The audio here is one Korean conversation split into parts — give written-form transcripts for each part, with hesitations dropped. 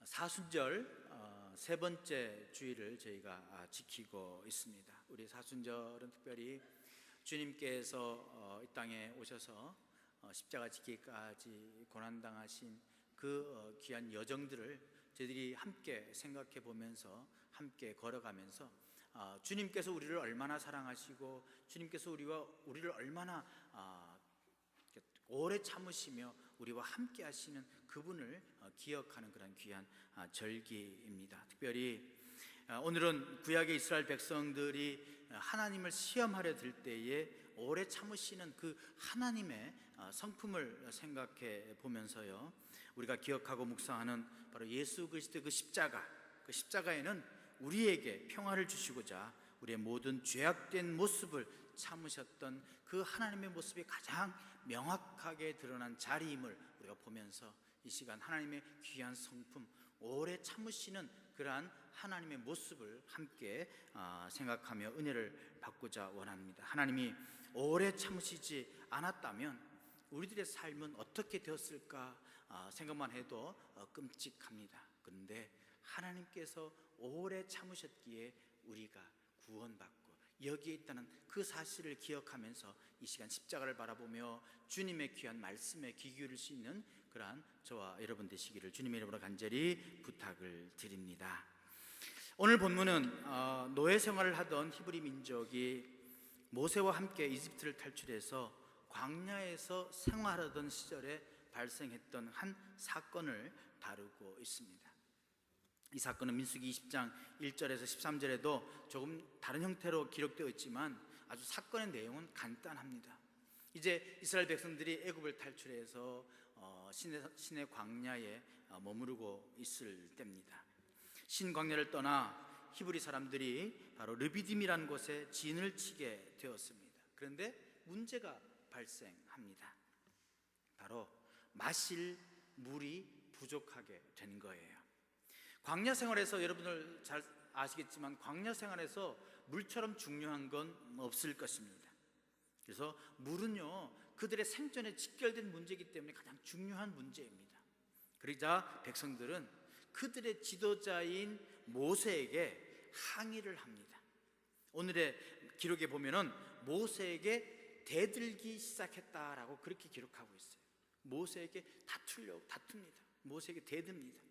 사순절 세 번째 주일을 저희가 지키고 있습니다. 우리 사순절은 특별히 주님께서 이 땅에 오셔서 십자가 지기까지 고난당하신 그 귀한 여정들을 저희들이 함께 생각해 보면서 함께 걸어가면서 주님께서 우리를 얼마나 사랑하시고 주님께서 우리를 얼마나 오래 참으시며 우리와 함께 하시는 그분을 기억하는 그런 귀한 절기입니다. 특별히 오늘은 구약의 이스라엘 백성들이 하나님을 시험하려 들 때에 오래 참으시는 그 하나님의 성품을 생각해 보면서요, 우리가 기억하고 묵상하는 바로 예수 그리스도의 그 십자가에는 우리에게 평화를 주시고자 우리의 모든 죄악된 모습을 참으셨던 그 하나님의 모습이 가장 명확하게 드러난 자리임을 우리가 보면서 이 시간 하나님의 귀한 성품, 오래 참으시는 그러한 하나님의 모습을 함께 생각하며 은혜를 받고자 원합니다. 하나님이 오래 참으시지 않았다면 우리들의 삶은 어떻게 되었을까 생각만 해도 끔찍합니다. 그런데 하나님께서 오래 참으셨기에 우리가 구원받고 여기에 있다는 그 사실을 기억하면서 이 시간 십자가를 바라보며 주님의 귀한 말씀에 귀 기울일 수 있는 그러한 저와 여러분 되시기를 주님의 이름으로 간절히 부탁을 드립니다. 오늘 본문은 노예 생활을 하던 히브리 민족이 모세와 함께 이집트를 탈출해서 광야에서 생활하던 시절에 발생했던 한 사건을 다루고 있습니다. 이 사건은 민수기 20장 1절에서 13절에도 조금 다른 형태로 기록되어 있지만 아주 사건의 내용은 간단합니다. 이제 이스라엘 백성들이 애굽을 탈출해서 신의 광야에 머무르고 있을 때입니다. 신광야를 떠나 히브리 사람들이 바로 르비딤이라는 곳에 진을 치게 되었습니다. 그런데 문제가 발생합니다. 바로 마실 물이 부족하게 된 거예요. 광야 생활에서 여러분들 잘 아시겠지만 광야 생활에서 물처럼 중요한 건 없을 것입니다. 그래서 물은요, 그들의 생존에 직결된 문제이기 때문에 가장 중요한 문제입니다. 그러자 백성들은 그들의 지도자인 모세에게 항의를 합니다. 오늘의 기록에 보면은 모세에게 대들기 시작했다라고 그렇게 기록하고 있어요. 모세에게 다툽니다. 모세에게 대듭니다.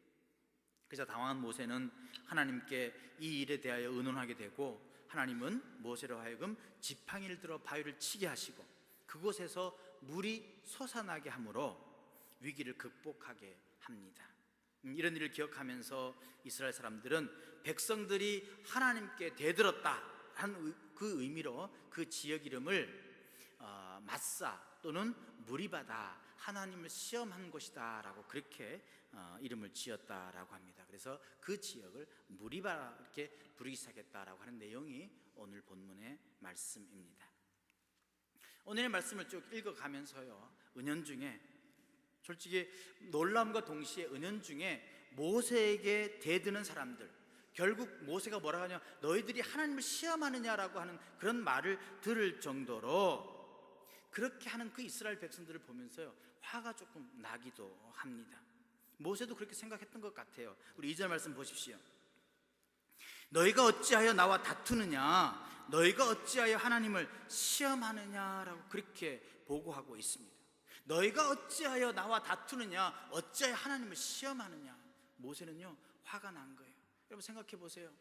그래서 당황한 모세는 하나님께 이 일에 대하여 의논하게 되고, 하나님은 모세로 하여금 지팡이를 들어 바위를 치게 하시고 그곳에서 물이 솟아나게 함으로 위기를 극복하게 합니다. 이런 일을 기억하면서 이스라엘 사람들은 백성들이 하나님께 대들었다 하는 그 의미로 그 지역 이름을 마사 또는 무리바다, 하나님을 시험한 곳이다 라고 그렇게 이름을 지었다라고 합니다. 그래서 그 지역을 무리바 이렇게 부르기 시작했다라고 하는 내용이 오늘 본문의 말씀입니다. 오늘의 말씀을 쭉 읽어가면서요, 은연중에 솔직히 놀라움과 동시에 은연중에 모세에게 대드는 사람들, 결국 모세가 뭐라고 하냐, 너희들이 하나님을 시험하느냐라고 하는 그런 말을 들을 정도로 그렇게 하는 그 이스라엘 백성들을 보면서요, 화가 조금 나기도 합니다. 모세도 그렇게 생각했던 것 같아요. 우리 2절 말씀 보십시오. 너희가 어찌하여 나와 다투느냐, 너희가 어찌하여 하나님을 시험하느냐라고 그렇게 보고하고 있습니다. 너희가 어찌하여 나와 다투느냐, 어찌하여 하나님을 시험하느냐. 모세는요, 화가 난 거예요. 여러분 생각해 보세요.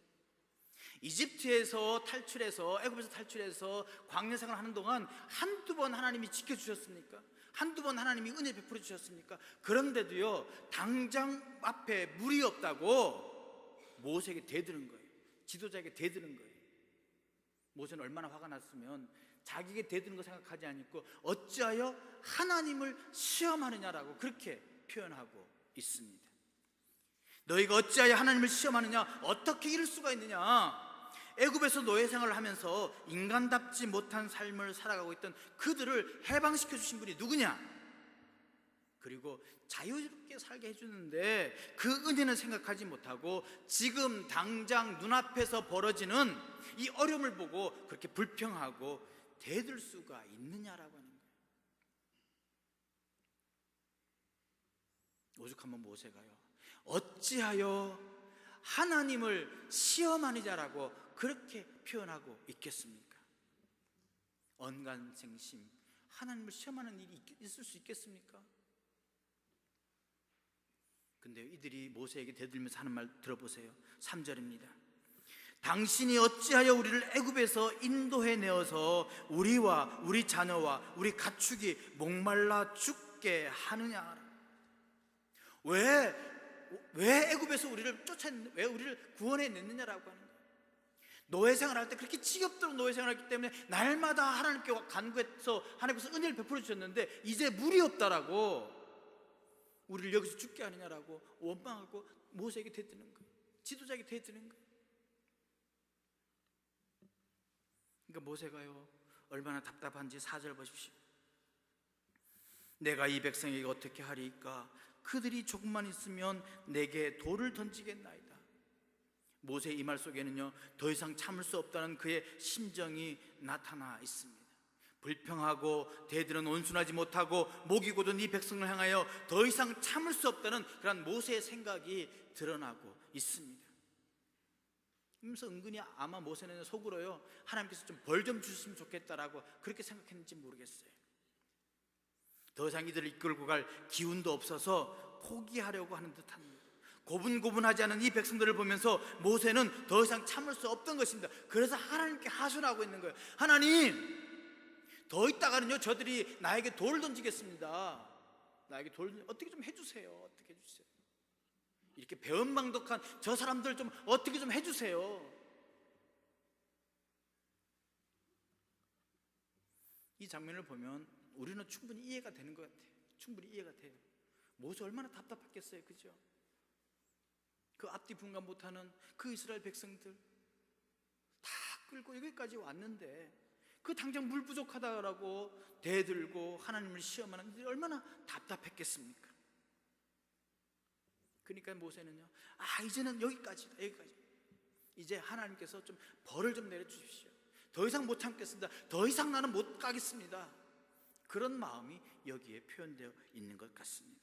이집트에서 탈출해서, 애굽에서 탈출해서 광야 생활을 하는 동안 한두 번 하나님이 지켜주셨습니까? 한두 번 하나님이 은혜 베풀어 주셨습니까? 그런데도요, 당장 앞에 물이 없다고 모세에게 대드는 거예요. 지도자에게 대드는 거예요. 모세는 얼마나 화가 났으면 자기에게 대드는 거 생각하지 않고 어찌하여 하나님을 시험하느냐라고 그렇게 표현하고 있습니다. 너희가 어찌하여 하나님을 시험하느냐, 어떻게 이럴 수가 있느냐. 애굽에서 노예 생활을 하면서 인간답지 못한 삶을 살아가고 있던 그들을 해방시켜 주신 분이 누구냐, 그리고 자유롭게 살게 해주는데 그 은혜는 생각하지 못하고 지금 당장 눈앞에서 벌어지는 이 어려움을 보고 그렇게 불평하고 대들 수가 있느냐라고 하는 거예요. 오죽하면 모세가요, 어찌하여 하나님을 시험하느냐라고 그렇게 표현하고 있겠습니까? 언간생심, 하나님을 시험하는 일이 있을 수 있겠습니까? 근데 이들이 모세에게 대들면서 하는 말 들어보세요. 3절입니다. 당신이 어찌하여 우리를 애굽에서 인도해 내어서 우리와 우리 자녀와 우리 가축이 목말라 죽게 하느냐? 왜 애굽에서 우리를 왜 우리를 구원해 냈느냐라고 하는 거예요. 노예 생활할 때 그렇게 지겹도록 노예 생활했기 때문에 날마다 하나님께 간구해서 하나님께서 은혜를 베풀어 주셨는데 이제 물이 없다라고 우리를 여기서 죽게 하느냐라고 원망하고 모세에게 대드는 거예요. 지도자에게 대드는 거예요. 그러니까 모세가요 얼마나 답답한지 4절 보십시오. 내가 이 백성에게 어떻게 하리까? 그들이 조금만 있으면 내게 돌을 던지겠나이다. 모세의 이 말 속에는요 더 이상 참을 수 없다는 그의 심정이 나타나 있습니다. 불평하고 대들은 온순하지 못하고 목이 곧은 이 백성을 향하여 더 이상 참을 수 없다는 그런 모세의 생각이 드러나고 있습니다. 그러면서 은근히 아마 모세는 속으로요 하나님께서 좀 벌 좀 주셨으면 좋겠다라고 그렇게 생각했는지 모르겠어요. 더 이상 이들을 이끌고 갈 기운도 없어서 포기하려고 하는 듯합니다. 고분고분하지 않은 이 백성들을 보면서 모세는 더 이상 참을 수 없던 것입니다. 그래서 하나님께 하소연하고 있는 거예요. 하나님, 더 있다가는요 저들이 나에게 돌을 던지겠습니다. 나에게 돌 어떻게 좀 해주세요. 어떻게 해주세요. 이렇게 배은망덕한 저 사람들 좀 어떻게 좀 해주세요. 이 장면을 보면 우리는 충분히 이해가 되는 것 같아요. 충분히 이해가 돼요. 모세 얼마나 답답했겠어요, 그죠? 그 앞뒤 분간 못하는 그 이스라엘 백성들 다 끌고 여기까지 왔는데 그 당장 물 부족하다라고 대들고 하나님을 시험하는 이들이 얼마나 답답했겠습니까? 그러니까 모세는요 이제는 여기까지다. 이제 하나님께서 좀 벌을 좀 내려주십시오. 더 이상 못 참겠습니다. 더 이상 나는 못 가겠습니다. 그런 마음이 여기에 표현되어 있는 것 같습니다.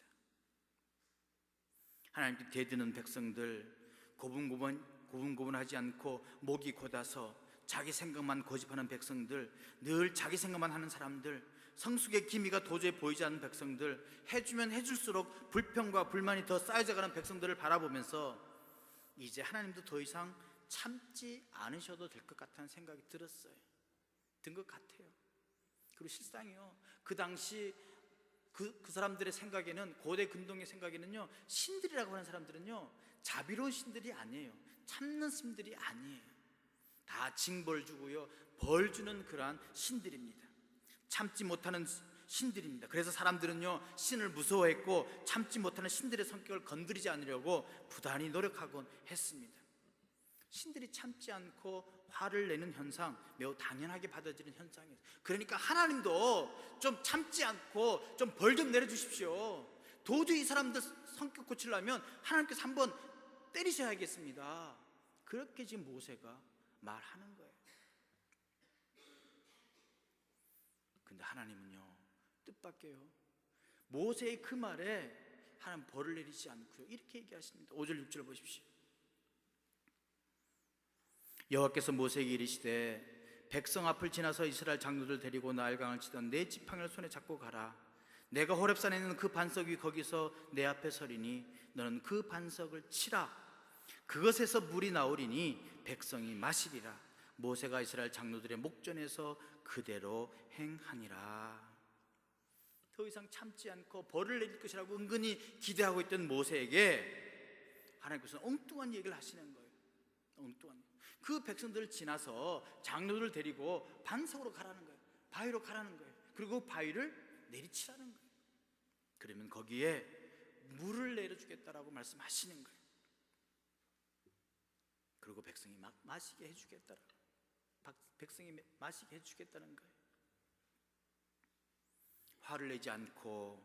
하나님께 대드는 백성들, 고분고분하지 않고 목이 곧아서 자기 생각만 고집하는 백성들, 늘 자기 생각만 하는 사람들, 성숙의 기미가 도저히 보이지 않는 백성들, 해주면 해줄수록 불평과 불만이 더 쌓여져가는 백성들을 바라보면서 이제 하나님도 더 이상 참지 않으셔도 될 것 같다는 생각이 들었어요. 든 것 같아요. 그리고 실상이요 그 당시 그 사람들의 생각에는, 고대 근동의 생각에는요 신들이라고 하는 사람들은요 자비로운 신들이 아니에요. 참는 신들이 아니에요. 다 징벌 주고요 벌 주는 그러한 신들입니다. 참지 못하는 신들입니다. 그래서 사람들은요 신을 무서워했고 참지 못하는 신들의 성격을 건드리지 않으려고 부단히 노력하곤 했습니다. 신들이 참지 않고 화를 내는 현상, 매우 당연하게 받아들이는 현상이에요. 그러니까 하나님도 좀 참지 않고 좀 벌 좀 내려주십시오. 도저히 이 사람들 성격 고치려면 하나님께서 한번 때리셔야겠습니다. 그렇게 지금 모세가 말하는 거예요. 근데 하나님은요 뜻밖에요 모세의 그 말에 하나님 벌을 내리지 않고요 이렇게 얘기하십니다. 5절 6절 보십시오. 여호와께서 모세에게 이르시되 백성 앞을 지나서 이스라엘 장로들 데리고 나일강을 치던 내 지팡이를 손에 잡고 가라. 내가 호렙산에 있는 그 반석 위 거기서 내 앞에 서리니 너는 그 반석을 치라. 그것에서 물이 나오리니 백성이 마시리라. 모세가 이스라엘 장로들의 목전에서 그대로 행하니라. 더 이상 참지 않고 벌을 내릴 것이라고 은근히 기대하고 있던 모세에게 하나님께서는 엉뚱한 얘기를 하시는 거예요. 엉뚱한. 그 백성들을 지나서 장로들을 데리고 반석으로 가라는 거예요. 바위로 가라는 거예요. 그리고 바위를 내리치라는 거예요. 그러면 거기에 물을 내려주겠다라고 말씀하시는 거예요. 그리고 백성이 막 마시게 해주겠다라고, 백성이 마시게 해주겠다는 거예요. 화를 내지 않고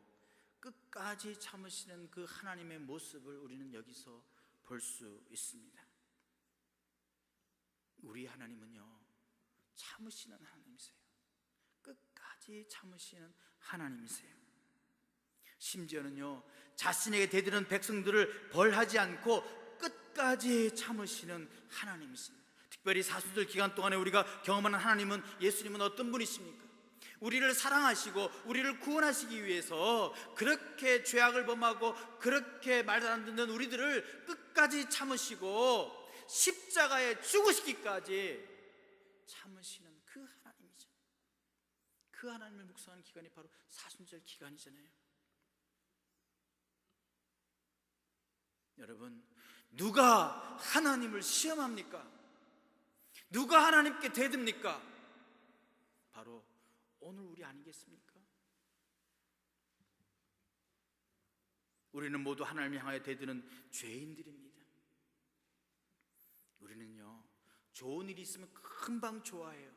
끝까지 참으시는 그 하나님의 모습을 우리는 여기서 볼 수 있습니다. 우리 하나님은요 참으시는 하나님이세요. 끝까지 참으시는 하나님이세요. 심지어는요, 자신에게 대드는 백성들을 벌하지 않고 끝까지 참으시는 하나님이십니다. 특별히 사순절 기간 동안에 우리가 경험하는 하나님은, 예수님은 어떤 분이십니까? 우리를 사랑하시고 우리를 구원하시기 위해서 그렇게 죄악을 범하고 그렇게 말도 안 듣는 우리들을 끝까지 참으시고 십자가에 죽으시기까지 참으시는 그 하나님이죠. 그 하나님을 묵상하는 기간이 바로 사순절 기간이잖아요. 여러분, 누가 하나님을 시험합니까? 누가 하나님께 대듭니까? 바로 오늘 우리 아니겠습니까? 우리는 모두 하나님을 향하여 대드는 죄인들입니다. 우리는요, 좋은 일이 있으면 금방 좋아해요.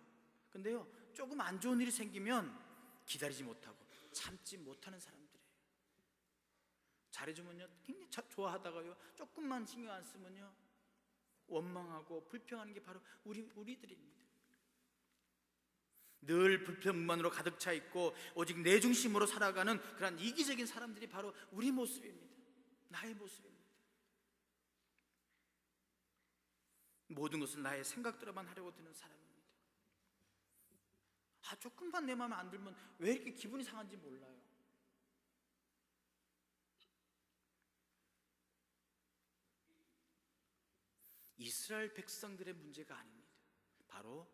근데요, 조금 안 좋은 일이 생기면 기다리지 못하고 참지 못하는 사람들이에요. 잘해주면요 굉장히 좋아하다가요, 조금만 신경 안 쓰면요 원망하고 불평하는 게 바로 우리들입니다. 늘 불평만으로 가득 차 있고 오직 내 중심으로 살아가는 그런 이기적인 사람들이 바로 우리 모습입니다. 나의 모습입니다. 모든 것을 나의 생각대로만 하려고 드는 사람입니다. 조금만 내 마음에 안 들면 왜 이렇게 기분이 상한지 몰라요. 이스라엘 백성들의 문제가 아닙니다. 바로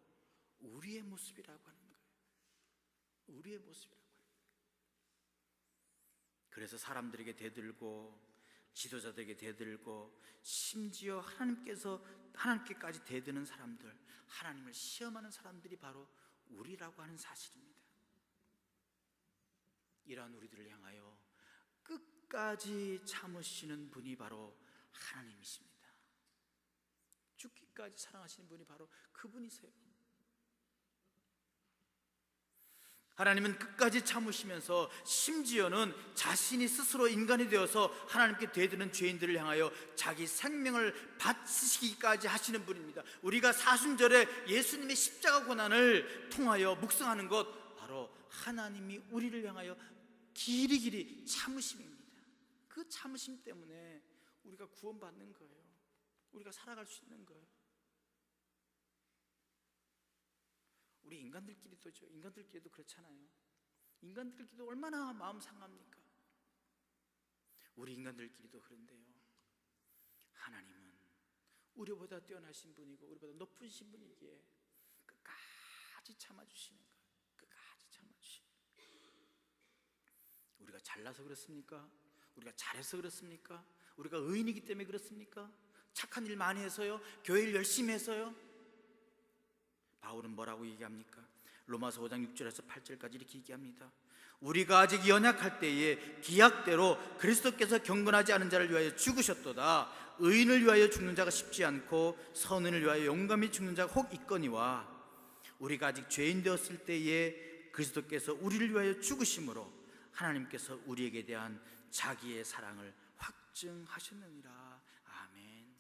우리의 모습이라고 하는 거예요. 우리의 모습이라고 해요. 그래서 사람들에게 대들고 지도자들에게 대들고 심지어 하나님께까지 대드는 사람들, 하나님을 시험하는 사람들이 바로 우리라고 하는 사실입니다. 이러한 우리들을 향하여 끝까지 참으시는 분이 바로 하나님이십니다. 죽기까지 사랑하시는 분이 바로 그분이세요. 하나님은 끝까지 참으시면서 심지어는 자신이 스스로 인간이 되어서 하나님께 대드는 죄인들을 향하여 자기 생명을 바치시기까지 하시는 분입니다. 우리가 사순절에 예수님의 십자가 고난을 통하여 묵상하는 것, 바로 하나님이 우리를 향하여 길이길이 참으심입니다. 그 참으심 때문에 우리가 구원받는 거예요. 우리가 살아갈 수 있는 거예요. 우리 인간들끼리도 그렇잖아요. 인간들끼리도 얼마나 마음 상합니까? 우리 인간들끼리도 그런데요, 하나님은 우리보다 뛰어나신 분이고 우리보다 높으신 분이기에 끝까지 참아주시는 거예요. 끝까지 참아주시는 거예요. 우리가 잘나서 그렇습니까? 우리가 잘해서 그렇습니까? 우리가 의인이기 때문에 그렇습니까? 착한 일 많이 해서요? 교회 일 열심히 해서요? 바울은 뭐라고 얘기합니까? 로마서 5장 6절에서 8절까지 이렇게 얘기합니다. 우리가 아직 연약할 때에 기약대로 그리스도께서 경건하지 않은 자를 위하여 죽으셨도다. 의인을 위하여 죽는 자가 쉽지 않고 선인을 위하여 용감히 죽는 자가 혹 있거니와, 우리가 아직 죄인 되었을 때에 그리스도께서 우리를 위하여 죽으심으로 하나님께서 우리에게 대한 자기의 사랑을 확증하셨느니라. 아멘.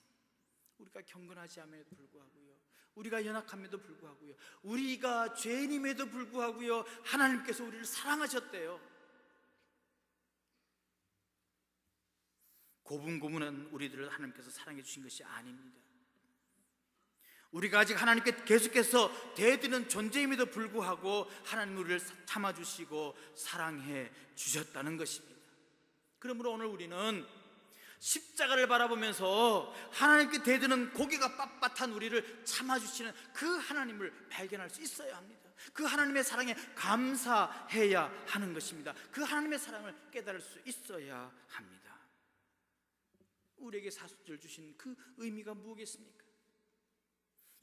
우리가 경건하지 않음에도 불구하고요, 우리가 연약함에도 불구하고요, 우리가 죄인임에도 불구하고요, 하나님께서 우리를 사랑하셨대요. 고분고분한 우리들을 하나님께서 사랑해 주신 것이 아닙니다. 우리가 아직 하나님께 계속해서 대드는 존재임에도 불구하고 하나님 우리를 참아주시고 사랑해 주셨다는 것입니다. 그러므로 오늘 우리는 십자가를 바라보면서 하나님께 대드는 고개가 빳빳한 우리를 참아주시는 그 하나님을 발견할 수 있어야 합니다. 그 하나님의 사랑에 감사해야 하는 것입니다. 그 하나님의 사랑을 깨달을 수 있어야 합니다. 우리에게 사순절 주신 그 의미가 무엇이겠습니까?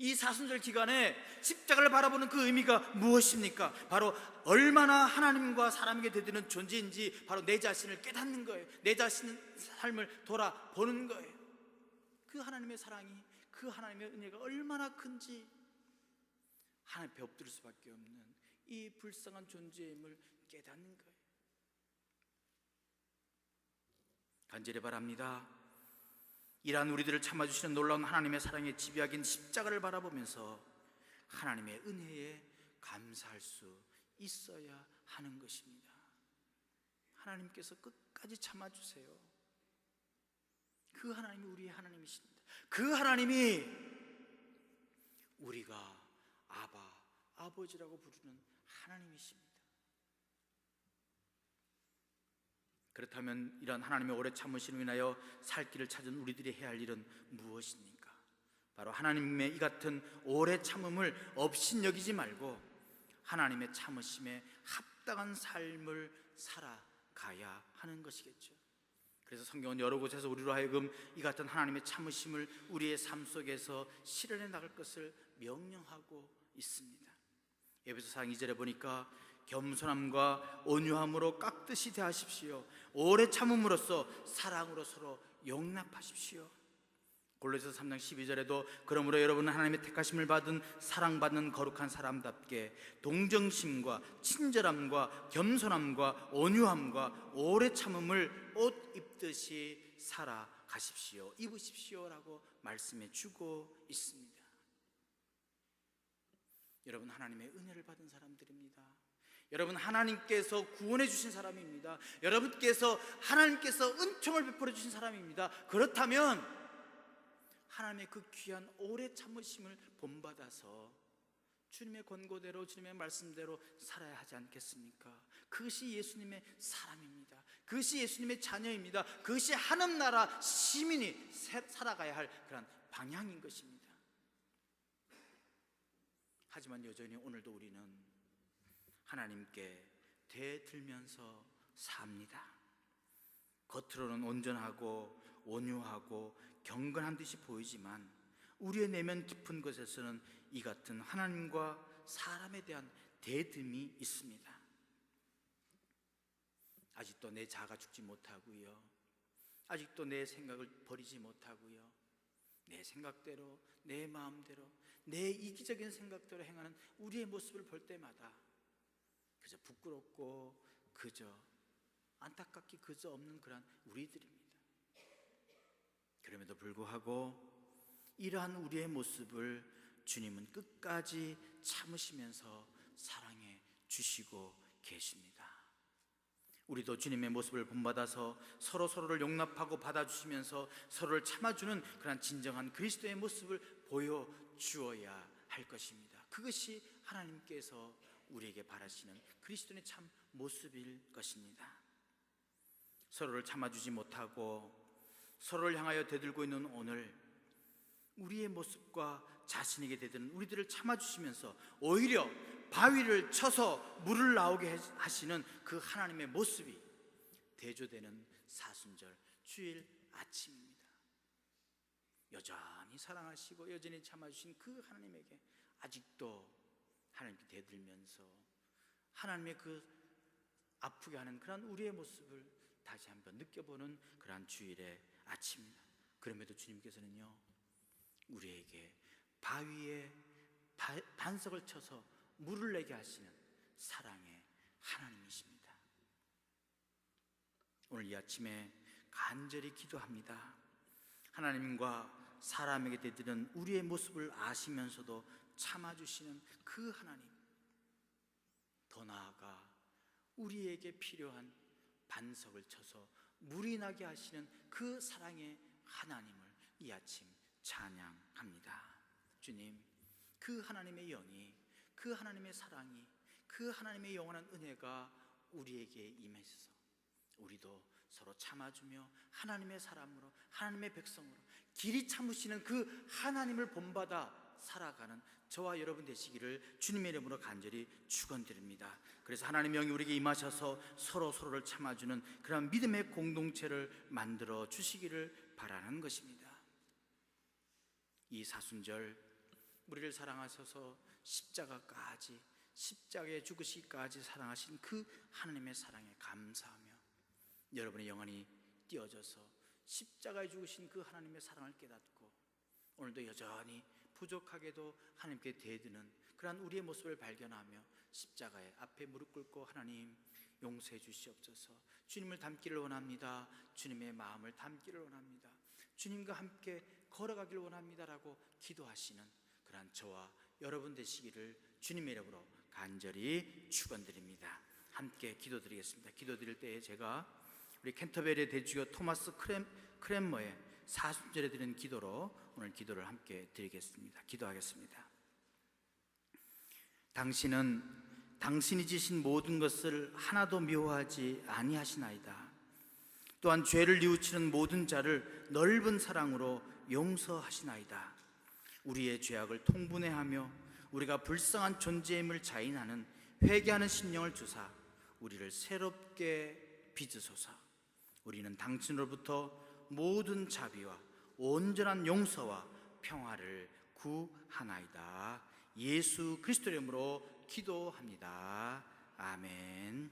이 사순절 기간에 십자가를 바라보는 그 의미가 무엇입니까? 바로 얼마나 하나님과 사람에게 대드는 존재인지 바로 내 자신을 깨닫는 거예요. 내 자신의 삶을 돌아보는 거예요. 그 하나님의 사랑이, 그 하나님의 은혜가 얼마나 큰지 하나님 앞에 엎드릴 수밖에 없는 이 불쌍한 존재임을 깨닫는 거예요. 간절히 바랍니다. 이러한 우리들을 참아주시는 놀라운 하나님의 사랑의 집약인 십자가를 바라보면서 하나님의 은혜에 감사할 수 있어야 하는 것입니다. 하나님께서 끝까지 참아주세요. 그 하나님이 우리의 하나님이십니다. 그 하나님이 우리가 아바, 아버지라고 부르는 하나님이십니다. 그렇다면 이런 하나님의 오래 참으심으로 인하여 살 길을 찾은 우리들이 해야 할 일은 무엇입니까? 바로 하나님의 이 같은 오래 참음을 업신여기지 말고 하나님의 참으심에 합당한 삶을 살아가야 하는 것이겠죠. 그래서 성경은 여러 곳에서 우리로 하여금 이 같은 하나님의 참으심을 우리의 삶 속에서 실현해 나갈 것을 명령하고 있습니다. 에베소 4장 2절에 보니까 겸손함과 온유함으로 깍듯이 대하십시오. 오래 참음으로써 사랑으로 서로 용납하십시오. 골로새서 3장 12절에도 그러므로 여러분은 하나님의 택하심을 받은 사랑받는 거룩한 사람답게 동정심과 친절함과 겸손함과 온유함과 오래 참음을 옷 입듯이 살아가십시오. 입으십시오라고 말씀해 주고 있습니다. 여러분, 하나님의 은혜를 받은 사람들입니다. 여러분, 하나님께서 구원해 주신 사람입니다. 여러분께서 하나님께서 은총을 베풀어 주신 사람입니다. 그렇다면 하나님의 그 귀한 오래 참으심을 본받아서 주님의 권고대로 주님의 말씀대로 살아야 하지 않겠습니까? 그것이 예수님의 사람입니다. 그것이 예수님의 자녀입니다. 그것이 하나님 나라 시민이 살아가야 할 그런 방향인 것입니다. 하지만 여전히 오늘도 우리는 하나님께 대들면서 삽니다. 겉으로는 온전하고 온유하고 경건한 듯이 보이지만 우리의 내면 깊은 곳에서는 이 같은 하나님과 사람에 대한 대듬이 있습니다. 아직도 내 자아가 죽지 못하고요, 아직도 내 생각을 버리지 못하고요, 내 생각대로, 내 마음대로, 내 이기적인 생각대로 행하는 우리의 모습을 볼 때마다 그저 부끄럽고 그저 안타깝기 그저 없는 그런 우리들입니다. 그럼에도 불구하고 이러한 우리의 모습을 주님은 끝까지 참으시면서 사랑해 주시고 계십니다. 우리도 주님의 모습을 본받아서 서로를 용납하고 받아주시면서 서로를 참아주는 그런 진정한 그리스도의 모습을 보여주어야 할 것입니다. 그것이 하나님께서 우리에게 바라시는 그리스도의 참 모습일 것입니다. 서로를 참아주지 못하고 서로를 향하여 대들고 있는 오늘, 우리의 모습과 자신에게 대드는 우리들을 참아주시면서 오히려 바위를 쳐서 물을 나오게 하시는 그 하나님의 모습이 대조되는 사순절 주일 아침입니다. 여전히 사랑하시고 여전히 참아주신 그 하나님에게 아직도 하나님께 대들면서 하나님의 그 아프게 하는 그런 우리의 모습을 다시 한번 느껴보는 그러한 주일의 아침입니다. 그럼에도 주님께서는요, 우리에게 바위에 반석을 쳐서 물을 내게 하시는 사랑의 하나님이십니다. 오늘 이 아침에 간절히 기도합니다. 하나님과 사람에게 대드는 우리의 모습을 아시면서도 참아주시는 그 하나님, 더 나아가 우리에게 필요한 반석을 쳐서 물이 나게 하시는 그 사랑의 하나님을 이 아침 찬양합니다. 주님, 그 하나님의 영이, 그 하나님의 사랑이, 그 하나님의 영원한 은혜가 우리에게 임해서 우리도 서로 참아주며 하나님의 사람으로, 하나님의 백성으로 길이 참으시는 그 하나님을 본받아 살아가는 저와 여러분 되시기를 주님의 이름으로 간절히 축원드립니다. 그래서 하나님의 영이 우리에게 임하셔서 서로를 참아주는 그런 믿음의 공동체를 만들어 주시기를 바라는 것입니다. 이 사순절 우리를 사랑하셔서 십자가에 죽으시기까지 사랑하신 그 하나님의 사랑에 감사하며 여러분의 영혼이 띄어져서 십자가에 죽으신 그 하나님의 사랑을 깨닫고 오늘도 여전히 부족하게도 하나님께 대드는 그러한 우리의 모습을 발견하며 십자가의 앞에 무릎 꿇고 하나님 용서해 주시옵소서. 주님을 닮기를 원합니다. 주님의 마음을 닮기를 원합니다. 주님과 함께 걸어가기를 원합니다라고 기도하시는 그러한 저와 여러분 되시기를 주님의 이름으로 간절히 축원드립니다. 함께 기도드리겠습니다. 기도드릴 때에 제가 우리 캔터베리의 대주교 토마스 크랜머의 사순절에 드리는 기도로 오늘 기도를 함께 드리겠습니다. 기도하겠습니다. 당신은 당신이 지신 모든 것을 하나도 미워하지 아니하시나이다. 또한 죄를 뉘우치는 모든 자를 넓은 사랑으로 용서하시나이다. 우리의 죄악을 통분해하며 우리가 불쌍한 존재임을 자인하는 회개하는 심령을 주사 우리를 새롭게 빚으소서. 우리는 당신으로부터 모든 자비와 온전한 용서와 평화를 구하나이다. 예수 그리스도 이름으로 기도합니다. 아멘.